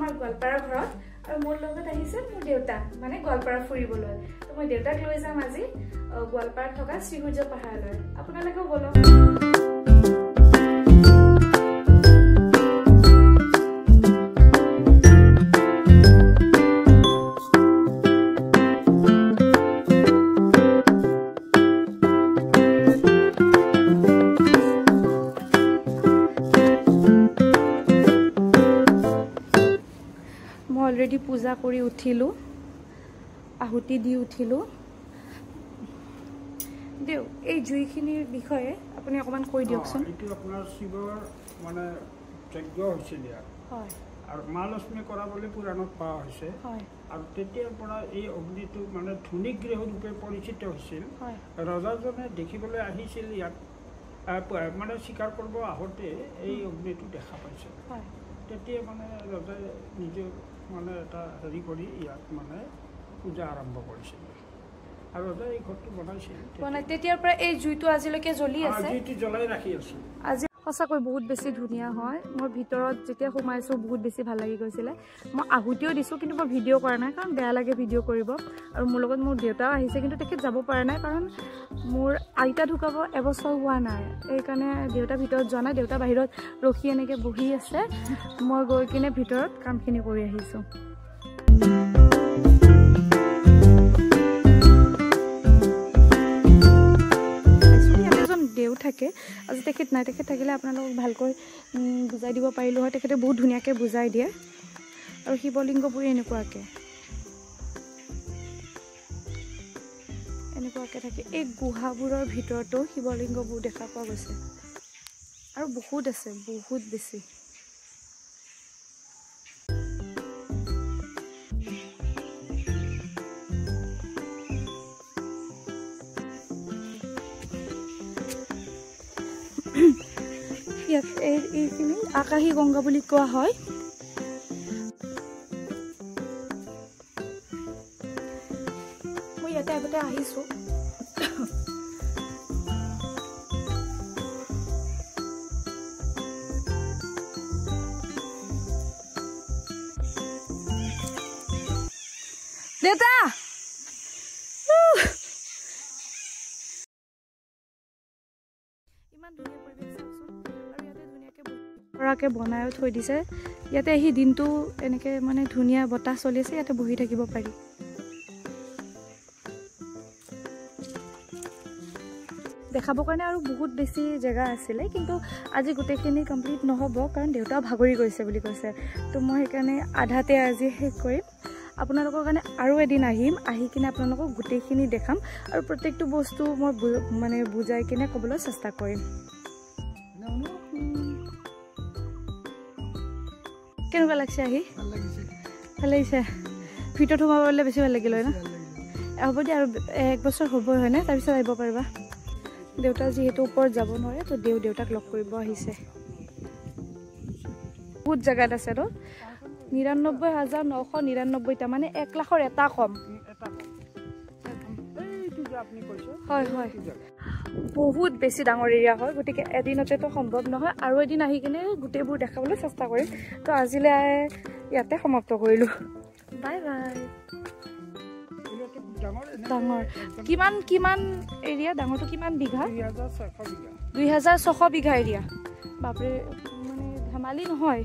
আমাৰ গোৱালপাৰা ঘৰত আৰু মোৰ লগত আহিছে মোৰ দেউতা মানে গোৱালপাৰা ফুৰিবলৈ তো মই দেউতাক লৈ যাম আজি গোৱালপাৰাত থকা শ্ৰীসূৰ্য পাহাৰলৈ আপোনালোকেও বলক অলৰেডি পূজা কৰি উঠিলো আহুতি দি উঠিলো দেউ এই জুইখিনিৰ বিষয়ে আপুনি অকমান কৈ দিয়কচোন এটো আপোনাৰ শিৱৰ মানে যজ্ঞ হৈছিল হয় আৰু মহালক্ষ্মী কৰা বুলি পুৰাণত কোৱা হৈছে হয় আৰু তেতিয়াৰ পৰা এই অগ্নিটো মানে ধুনিক গৃহ ৰূপে পৰিচিত হৈছিল হয় ৰজাজনে দেখিবলৈ আহিছিল ইয়াত মানে স্বীকাৰ কৰিব আহোঁতে এই অগ্নিটো দেখা পাইছিল হয় তেতিয়া মানে ৰজাই নিজে মানে এটা হেৰি কৰি ইয়াত মানে পূজা আৰম্ভ কৰিছিল আৰু ৰজাই এই ঘৰটো বনাইছিল মানে তেতিয়াৰ পৰা এই জুইটো আজিলৈকে জ্বলি আছে জুইটো জ্বলাই ৰাখি আছে আজি সঁচাকৈ বহুত বেছি ধুনীয়া হয় মোৰ ভিতৰত যেতিয়া সোমাইছোঁ বহুত বেছি ভাল লাগি গৈছিলে মই আহুতিও দিছোঁ কিন্তু মই ভিডিঅ' কৰা নাই কাৰণ বেয়া লাগে ভিডিঅ' কৰিব আৰু মোৰ লগত মোৰ দেউতাও আহিছে কিন্তু তেখেত যাব পৰা নাই কাৰণ মোৰ আইতা ঢুকাব এবছৰ হোৱা নাই সেইকাৰণে দেউতা ভিতৰত যোৱা নাই দেউতা বাহিৰত ৰখি এনেকৈ বহি আছে মই গৈ কিনে ভিতৰত কামখিনি কৰি আহিছোঁ দেউ থাকে আজি তেখেত নাই তেখেত থাকিলে আপোনালোকক ভালকৈ বুজাই দিব পাৰিলোঁ হয় তেখেতে বহুত ধুনীয়াকৈ বুজাই দিয়ে আৰু শিৱলিংগবোৰ এনেকুৱাকৈ থাকে এই গুহাবোৰৰ ভিতৰতো শিৱলিংগবোৰ দেখা পোৱা গৈছে আৰু বহুত আছে বহুত বেছি এইখিনি আকাশী গংগা বুলি কোৱা হয় মই ইয়াতে আগতে আহিছোঁ দেউতা ইমান ধুনীয়া পৰিৱেশ চাওকচোন আৰু ইয়াতে ধুনীয়াকৈ পৰাকৈ বনায়ো থৈ দিছে ইয়াতে আহি দিনটো এনেকৈ মানে ধুনীয়া বতাহ চলি আছে ইয়াতে বহি থাকিব পাৰি দেখাবৰ কাৰণে আৰু বহুত বেছি জেগা আছিলে কিন্তু আজি গোটেইখিনি কমপ্লিট নহ'ব কাৰণ দেউতাও ভাগৰি গৈছে বুলি কৈছে তো মই সেইকাৰণে আধাতে আজি শেষ কৰিম আপোনালোকৰ কাৰণে আৰু এদিন আহিম আহি কিনে আপোনালোকক গোটেইখিনি দেখাম আৰু প্ৰত্যেকটো বস্তু মই মানে বুজাই কিনে ক'বলৈ চেষ্টা কৰিম কেনেকুৱা লাগছে আহি ভাল লাগিছে ভিতৰত সোমাবলৈ বেছি ভাল লাগিল হয় ন হ'ব দিয়া আৰু 1 বছৰ হ'বই হয়নে তাৰপিছত আহিব পাৰিবা দেউতা যিহেতু ওপৰত যাব নোৱাৰে তো দেউতাক লগ কৰিব আহিছে বহুত জেগাত আছে তো 99,999টা মানে 1 লাখৰ এটা কম হয় হয় বহুত বেছি ডাঙৰ এৰিয়া হয় গতিকে এদিনতেতো সম্ভৱ নহয় আৰু এদিন আহি কিনে গোটেইবোৰ দেখাবলৈ চেষ্টা কৰিম তো আজিলৈ ইয়াতে সমাপ্ত কৰিলোঁ বাই বাই ডাঙৰ কিমান এৰিয়া ডাঙৰটো কিমান বিঘা 2600 বিঘা এৰিয়া বাপৰে মানে ধেমালি নহয়